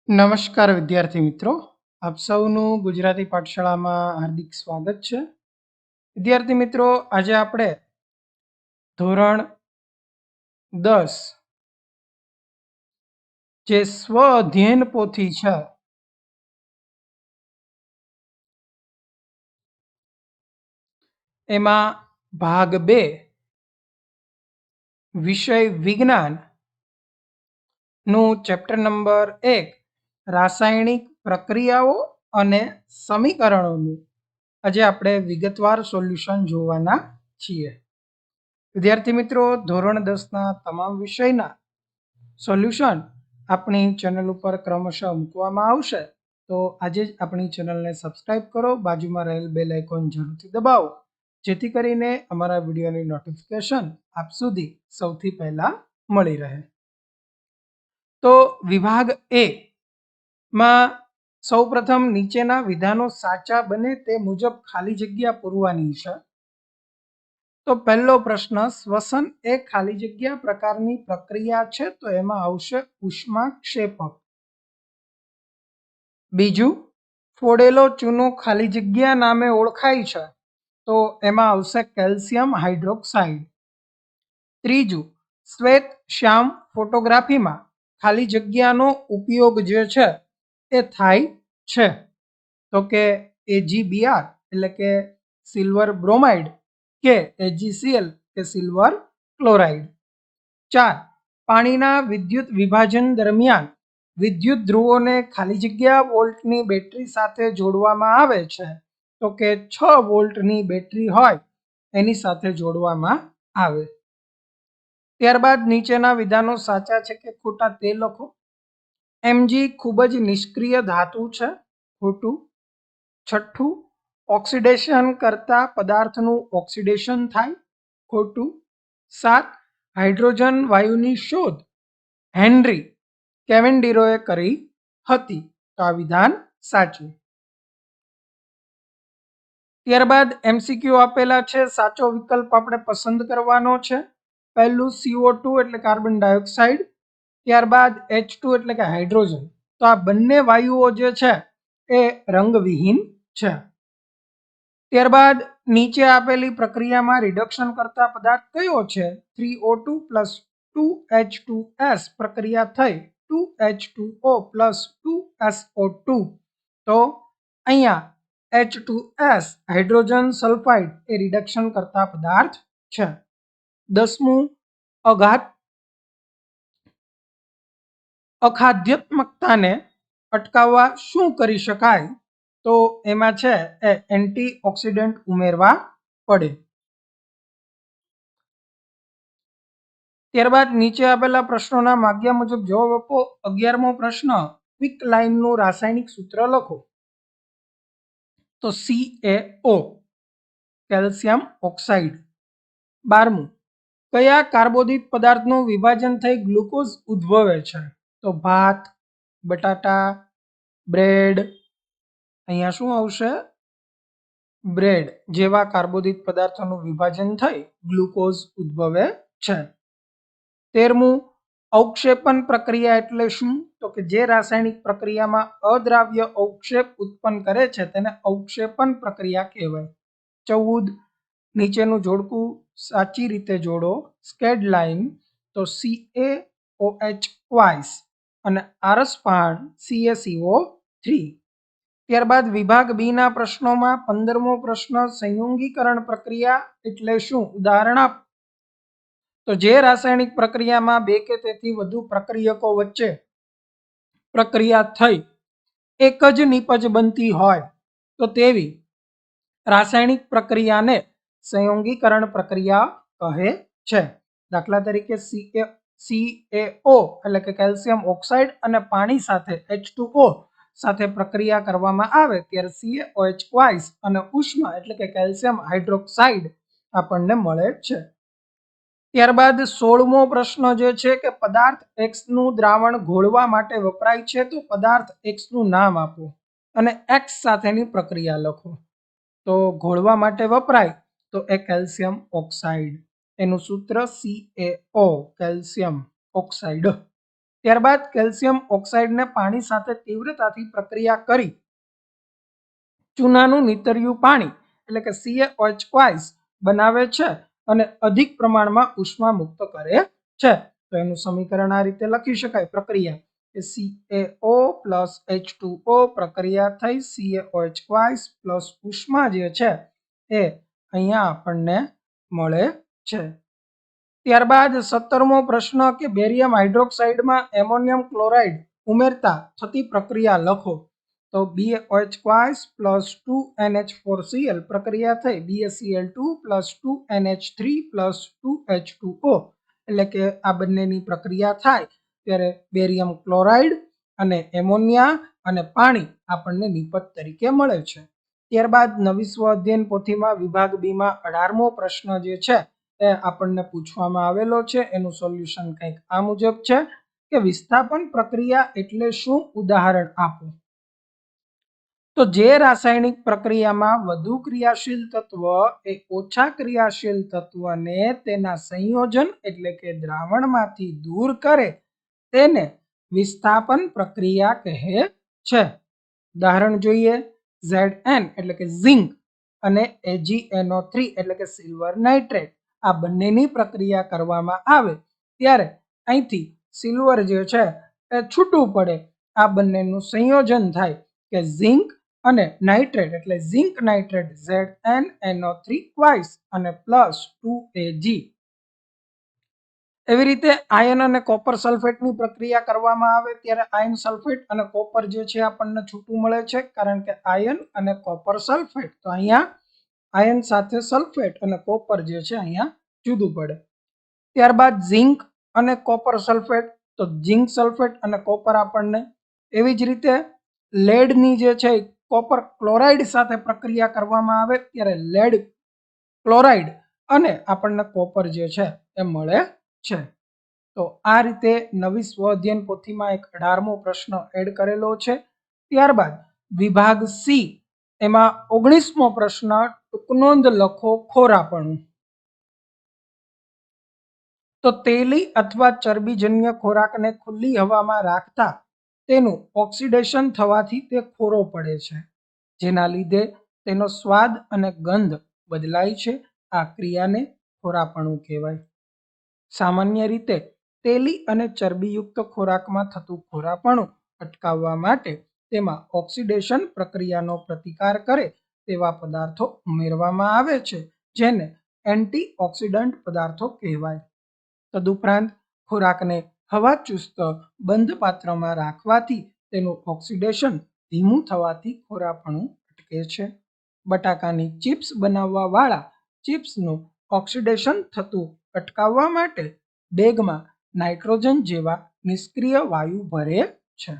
નમસ્કાર વિદ્યાર્થી મિત્રો, આપ સૌનું ગુજરાતી પાઠશાળામાં હાર્દિક સ્વાગત છે. વિદ્યાર્થી મિત્રો, આજે આપણે ધોરણ 10 જે સ્વ અધ્યયન પોથી છે એમાં ભાગ 2 વિષય વિજ્ઞાન નું ચેપ્ટર નંબર 1 રાસાયણિક પ્રક્રિયાઓ અને સમીકરણોનું આજે આપણે વિગતવાર સોલ્યુશન જોવાના છીએ. વિદ્યાર્થી મિત્રો, ધોરણ 10ના તમામ વિષયના સોલ્યુશન આપણી ચેનલ ઉપર ક્રમશઃ મૂકવામાં આવશે, તો આજે જ આપણી ચેનલને સબસ્ક્રાઇબ કરો, બાજુમાં રહેલ બેલ આઇકોન જરૂરથી દબાવો, જેથી કરીને અમારા વિડીયોની નોટિફિકેશન આપ સુધી સૌથી પહેલા મળી રહે. તો વિભાગ એ માં સૌપ્રથમ નીચેના વિધાનો સાચા બને તે મુજબ ખાલી જગ્યા પૂરવાની છે. તો પહેલો પ્રશ્ન, શ્વસન એ ખાલી જગ્યા પ્રકારની પ્રક્રિયા છે, તો એમાં આવશે ઉષ્માક્ષેપક. બીજું, ફોડેલો ચૂનો ખાલી જગ્યા નામે ઓળખાય છે, તો એમાં આવશે કેલ્શિયમ હાઇડ્રોક્સાઇડ. ત્રીજું, શ્વેત શ્યામ ફોટોગ્રાફીમાં ખાલી જગ્યાનો ઉપયોગ જે છે એ થાય છે, તો કે AgBr એટલે કે સિલ્વર બ્રોમાઇડ કે AgCl કે સિલ્વર ક્લોરાઇડ. 4, પાણીના વિદ્યુત વિભાજન દરમિયાન વિદ્યુત ધ્રુવોને ખાલી જગ્યા વોલ્ટની બેટરી સાથે જોડવામાં આવે છે, તો કે 6 વોલ્ટની બેટરી હોય એની સાથે જોડવામાં આવે. ત્યારબાદ નીચેના વિધાનો સાચા છે કે ખોટા તે લખો. Mg ખૂબ જ નિષ્ક્રિય ધાતુ છે, ખોટું. છઠ્ઠું, ઓક્સિડેશન કરતા પદાર્થનું ઓક્સિડેશન થાય, ખોટું. 7, હાઇડ્રોજન વાયુની શોધ હેનરી કેવેન્ડિરોએ કરી હતી, તો આ વિધાન સાચું. ત્યારબાદ MCQ આપેલા છે, સાચો વિકલ્પ આપણે પસંદ કરવાનો છે. પહેલું CO2 એટલે કાર્બન ડાયોક્સાઇડ, ત્યારબાદ H2 એટલે કે હાઇડ્રોજન. તો આ બંને વાયુઓ જે છે એ રંગવિહીન છે. ત્યારબાદ નીચે આપેલી પ્રક્રિયામાં રિડક્શન કરતા પદાર્થ કયો છે? 3O2 + 2H2S પ્રક્રિયા થઈ 2H2O + 2SO2. તો અહીંયા H2S હાઇડ્રોજન સલ્ફાઇડ એ રિડક્શન કરતા પદાર્થ છે. 10મું, અખાદ્યાત્મકતાને અટકાવવા શું કરી શકાય? તો એમાં છે એ એન્ટીઓક્સિડન્ટ ઉમેરવા પડે. ત્યારબાદ નીચે આપેલા પ્રશ્નોના માગ્યા મુજબ જવાબ આપો. 11મો પ્રશ્ન, ક્વિક લાઇનનું રાસાયણિક સૂત્ર લખો. તો CaO કેલ્શિયમ ઓક્સાઇડ. 12મું, કયા કાર્બોદિત પદાર્થનું વિભાજન થઈ ગ્લુકોઝ ઉદ્ભવે છે? તો ભાત, બટાટા, બ્રેડ. અહીંયા શું આવશે? બ્રેડ જેવા કાર્બોદિત પદાર્થોનું વિભાજન થઈ ગ્લુકોઝ ઉદ્ભવે છે. 13મું, અવક્ષેપન પ્રક્રિયા એટલે શું? તો કે જે રાસાયણિક પ્રક્રિયામાં અદ્રાવ્ય અવક્ષેપ ઉત્પન્ન કરે છે તેને અવક્ષેપન પ્રક્રિયા કહેવાય. 14, નીચેનું જોડકું સાચી રીતે જોડો. સ્કેડ લાઇન તો CaOH અને આરસ પહાડ CaCO3. ત્યારબાદ વિભાગ બી ના પ્રશ્નોમાં 15મો પ્રશ્ન, સંયોગીકરણ પ્રક્રિયા એટલે શું? ઉદાહરણ આપ. તો જે રાસાયણિક પ્રક્રિયામાં બે કે તેથી વધુ પ્રક્રિયકો વચ્ચે પ્રક્રિયા થઈ એક જ નિપજ બનતી હોય તો તેવી રાસાયણિક પ્રક્રિયાને સંયોગીકરણ પ્રક્રિયા કહે છે. દાખલા તરીકે CaO એટલે કે કેલ્શિયમ ઓક્સાઇડ અને પાણી સાથે H2O સાથે પ્રક્રિયા કરવામાં આવે ત્યારે CaOH અને ઉષ્મા એટલે કે કેલ્શિયમ હાઇડ્રોક્સાઇડ આપણને મળે છે. ત્યારબાદ 16મો પ્રશ્ન જે છે કે પદાર્થ X નું દ્રાવણ ઘોળવા માટે વપરાય છે, તો પદાર્થ X નું નામ આપો અને X સાથેની પ્રક્રિયા લખો. તો ઘોળવા માટે વપરાય તો એ કેલ્શિયમ ઓક્સાઇડ, એનું સૂત્ર CaO કેલ્શિયમ ઓક્સાઇડ. ત્યારબાદ કેલ્શિયમ ઓક્સાઇડને પાણી સાથે તીવ્રતાથી પ્રક્રિયા કરી ચૂનાનું નીતર્યું પાણી એટલે કે CaOH બનાવે છે અને અધિક પ્રમાણમાં ઉષ્મા મુક્ત કરે છે. તો એનું સમીકરણ આ રીતે લખી શકાય પ્રક્રિયા કે CaO પ્લસ H2O પ્રક્રિયા થઈ CaOH પ્લસ ઉષ્મા જે છે એ અહીંયા આપણને મળે છે. ત્યારબાદ 17મો પ્રશ્ન કે બેરિયમ હાઇડ્રોક્સાઇડમાં એમોનિયમ ક્લોરાઇડ ઉમેરતા થતી પ્રક્રિયા લખો. તો BaOH પ્લસ 2NH4Cl પ્રક્રિયા થઈ BaCl2 plus 2NH3 plus 2H2O એટલે કે આ બંનેની પ્રક્રિયા થાય ત્યારે બેરિયમ ક્લોરાઇડ અને એમોનિયા અને પાણી આપણને નિપજ તરીકે મળે છે. ત્યારબાદ નવી સ્વ અધ્યયન પોથીમાં વિભાગ બીમાં 18મો પ્રશ્ન જે છે એ આપણને પૂછવામાં આવેલો છે. એનું સોલ્યુશન કંઈક આ મુજબ છે કે વિસ્થાપન પ્રક્રિયા એટલે શું, ઉદાહરણ આપો. તો જે રાસાયણિક પ્રક્રિયામાં વધુ ક્રિયાશીલ તત્વ એ ઓછા ક્રિયાશીલ તત્વને તેના સંયોજન એટલે કે દ્રાવણમાંથી દૂર કરે તેને વિસ્થાપન પ્રક્રિયા કહે છે. ઉદાહરણ જોઈએ. Zn એટલે કે ઝિંક અને AgNO3 એટલે કે સિલ્વર નાઇટ્રેટ આ બંનેની પ્રક્રિયા કરવામાં આવે ત્યારે અહીંથી સિલ્વર જે છે એ છૂટું પડે. આ બંનેનું સંયોજન થાય કે ઝિંક અને નાઇટ્રેટ એટલે ઝિંક નાઇટ્રેટ ZnNO3 અને પ્લસ 2Ag. એવી રીતે આયન અને કોપર સલ્ફેટની પ્રક્રિયા કરવામાં આવે ત્યારે આયન સલ્ફેટ અને કોપર જે છે આપણને છૂટું મળે છે કારણ કે આયન અને કોપર સલ્ફેટ. તો અહીંયા આયન સાથે સલ્ફેટ અને કોપર જે છે અહીંયા જુદું પડે. ત્યારબાદ ઝિંક અને કોપર સલ્ફેટ, તો ઝિંક સલ્ફેટ અને કોપર આપણને. એવી જ રીતે લેડની જે છે કોપર ક્લોરાઇડ સાથે પ્રક્રિયા કરવામાં આવે ત્યારે લેડ ક્લોરાઇડ અને આપણને કોપર જે છે એ મળે છે. તો આ રીતે નવી સ્વ અધ્યયન પોથીમાં એક 18મો પ્રશ્ન એડ કરેલો છે. ત્યારબાદ વિભાગ સી એમાં 19મો પ્રશ્ન ટૂંકનોંધ લખો ખોરાપણું. તો તેલી અથવા ચરબીજન્ય ખોરાકને ખુલ્લી હવામાં રાખતા તેનું ઓક્સિડેશન થવાથી તે ખોરો પડે છે, જેના લીધે તેનો સ્વાદ અને ગંધ બદલાય છે. આ ક્રિયાને ખોરાપણું કહેવાય. સામાન્ય રીતે તેલી અને ચરબીયુક્ત ખોરાકમાં થતું ખોરાપણું અટકાવવા માટે તેમાં ઓક્સિડેશન પ્રક્રિયાનો પ્રતિકાર કરે તેવા પદાર્થો ઉમેરવામાં આવે છે, જેને એન્ટીઓક્સિડન્ટ પદાર્થો કહેવાય. તદુપરાંત ખોરાકને હવાચુસ્ત બંધ પાત્રમાં રાખવાથી તેનું ઓક્સિડેશન ધીમું થવાથી ખોરાપણું અટકે છે. બટાકાની ચિપ્સ બનાવવા વાળા ચિપ્સનું ઓક્સિડેશન થતું અટકાવવા માટે બેગમાં નાઇટ્રોજન જેવા નિષ્ક્રિય વાયુ ભરે છે.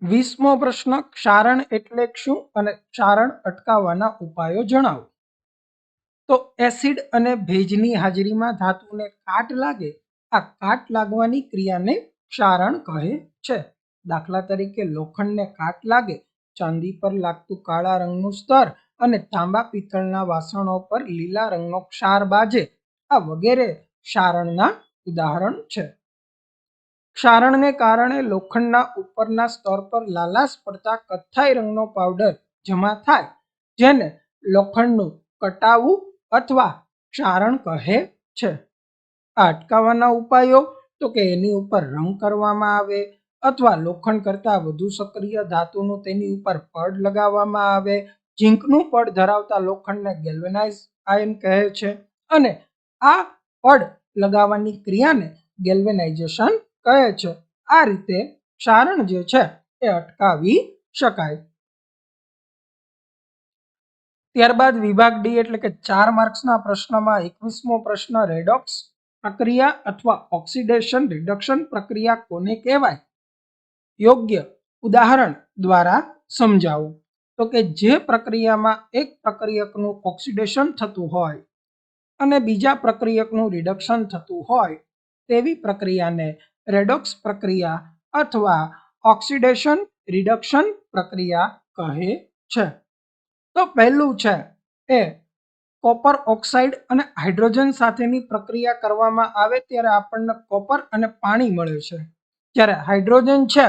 20મો પ્રશ્ન ક્ષારણ એટલે શું અને ક્ષારણ અટકાવવાના ઉપાયો જણાવો. તો એસિડ અને ભેજની હાજરીમાં ધાતુને કાટ લાગે, આ કાટ લાગવાની ક્રિયાને ક્ષારણ કહે છે. દાખલા તરીકે લોખંડને કાટ લાગે, ચાંદી પર લાગતું કાળા રંગનું સ્તર અને તાંબા પિત્તળના વાસણો પર લીલા રંગનો ક્ષાર બાજે, આ વગેરે ક્ષારણના ઉદાહરણ છે. ક્ષારણને કારણે લોખંડના ઉપરના સ્તર પર લાલાશ પડતા કથ્થાઈ રંગનો પાવડર જમા થાય, જેને લોખંડનું કટાવું અથવા ક્ષારણ કહે છે. આ અટકાવવાના ઉપાયો તો કે એની ઉપર રંગ કરવામાં આવે અથવા લોખંડ કરતાં વધુ સક્રિય ધાતુનું તેની ઉપર પડ લગાવવામાં આવે. ઝીંકનું પડ ધરાવતા લોખંડને ગેલ્વેનાઇઝ આયન કહે છે અને આ પડ લગાવવાની ક્રિયાને ગેલ્વેનાઇઝેશન કહે છે. આ રીતે ક્ષારણ જે છે એ અટકાવી શકાય. ત્યારબાદ વિભાગ ડી એટલે કે 4 માર્ક્સના પ્રશ્નમાં 21મો પ્રશ્ન રેડોક્સ પ્રક્રિયા અથવા ઓક્સિડેશન રિડક્શન પ્રક્રિયા કોને કહેવાય? યોગ્ય ઉદાહરણ દ્વારા સમજાવો. તો કે જે પ્રક્રિયામાં એક પ્રક્રિયકનું ઓક્સિડેશન થતું હોય અને બીજા પ્રક્રિયકનું રિડક્શન થતું હોય તેવી પ્રક્રિયાને રેડોક્સ પ્રક્રિયા અથવા ઓક્સિડેશન રિડક્શન પ્રક્રિયા કહે છે. તો પહેલું છે એ કોપર ઓક્સાઇડ અને હાઇડ્રોજન સાથેની પ્રક્રિયા કરવામાં આવે ત્યારે આપણને કોપર અને પાણી મળે છે. જ્યારે હાઇડ્રોજન છે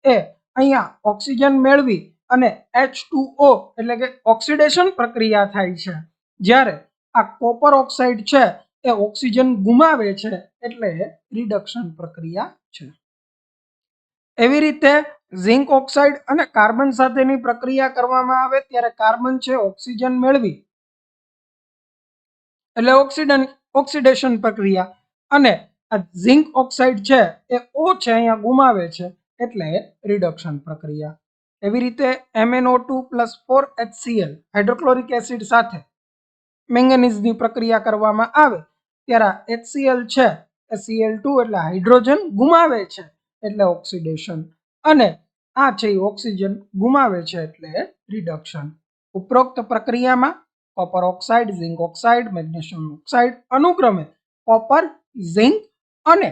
એ અહીંયા ઓક્સિજન મેળવી અને H2O એટલે કે ઓક્સિડેશન પ્રક્રિયા થાય છે. જ્યારે આ કોપર ઓક્સાઇડ છે એ ઓક્સિજન ગુમાવે છે એટલે રિડક્શન પ્રક્રિયા છે. એવી રીતે ઝિંક ઓક્સાઇડ અને કાર્બન સાથેની પ્રક્રિયા કરવામાં આવે ત્યારે કાર્બન છે ઓક્સિજન મેળવી એટલે ઓક્સિડેશન પ્રક્રિયા અને આ ઝિંક ઓક્સાઇડ છે એ O છે અહીંયા ગુમાવે છે એટલે રિડક્શન પ્રક્રિયા. એવી રીતે MnO2+4HCl હાઇડ્રોક્લોરિક એસિડ સાથે મેંગેનીઝની પ્રક્રિયા કરવામાં આવે ત્યારે HCl છે એ Cl2 એટલે હાઇડ્રોજન ગુમાવે છે એટલે ઓક્સિડેશન અને આ છે ઓક્સિજન ગુમાવે છે એટલે રિડક્શન. ઉપરોક્ત પ્રક્રિયામાં copper oxide, zinc oxide, magnesium oxide અનુક્રમે કોપર, ઝિંક અને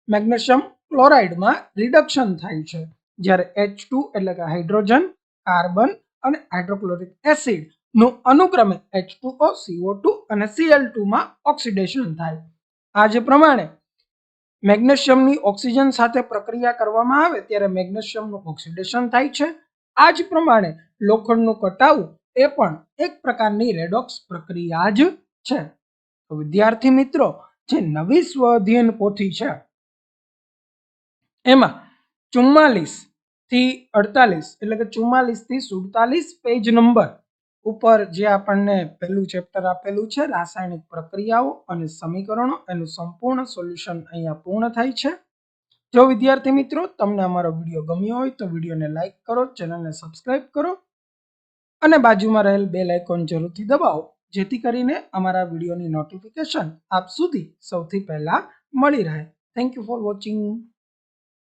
મેગ્નેશિયમ ક્લોરાઇડમાં રિડક્શન થાય છે. જ્યારે H2 એટલે કે હાઇડ્રોજન, કાર્બન અને હાઇડ્રોક્લોરિક એસિડ નું અનુક્રમે H2O, CO2 અને Cl2 માં ઓક્સિડેશન થાય. આ જ પ્રમાણે મેગ્નેશિયમની ઓક્સિજન સાથે પ્રક્રિયા કરવામાં આવે ત્યારે મેગ્નેશિયમનું ઓક્સિડેશન થાય છે. આ જ પ્રમાણે લોખંડનું કટાવું એ પણ એક પ્રકારની રેડોક્સ પ્રક્રિયા જ છે. તો વિદ્યાર્થી મિત્રો, જે નવી સ્વ અધ્યયન પોથી છે એમાં 44 થી 48 એટલે કે 44 થી 47 પેજ નંબર ઉપર જે આપણને પહેલું ચેપ્ટર આપેલું છે રાસાયણિક પ્રક્રિયાઓ અને સમીકરણો, એનું સંપૂર્ણ સોલ્યુશન અહીંયા પૂર્ણ થાય છે. જો વિદ્યાર્થી મિત્રો તમને અમારો વિડીયો ગમ્યો હોય તો વિડીયોને લાઈક કરો, ચેનલને સબસ્ક્રાઇબ કરો અને બાજુમાં રહેલ બેલ આઇકોન જરૂરથી દબાવો જેથી કરીને અમારા વિડીયોની નોટિફિકેશન આપ સુધી સૌથી પહેલા મળી રહે. Thank you for watching.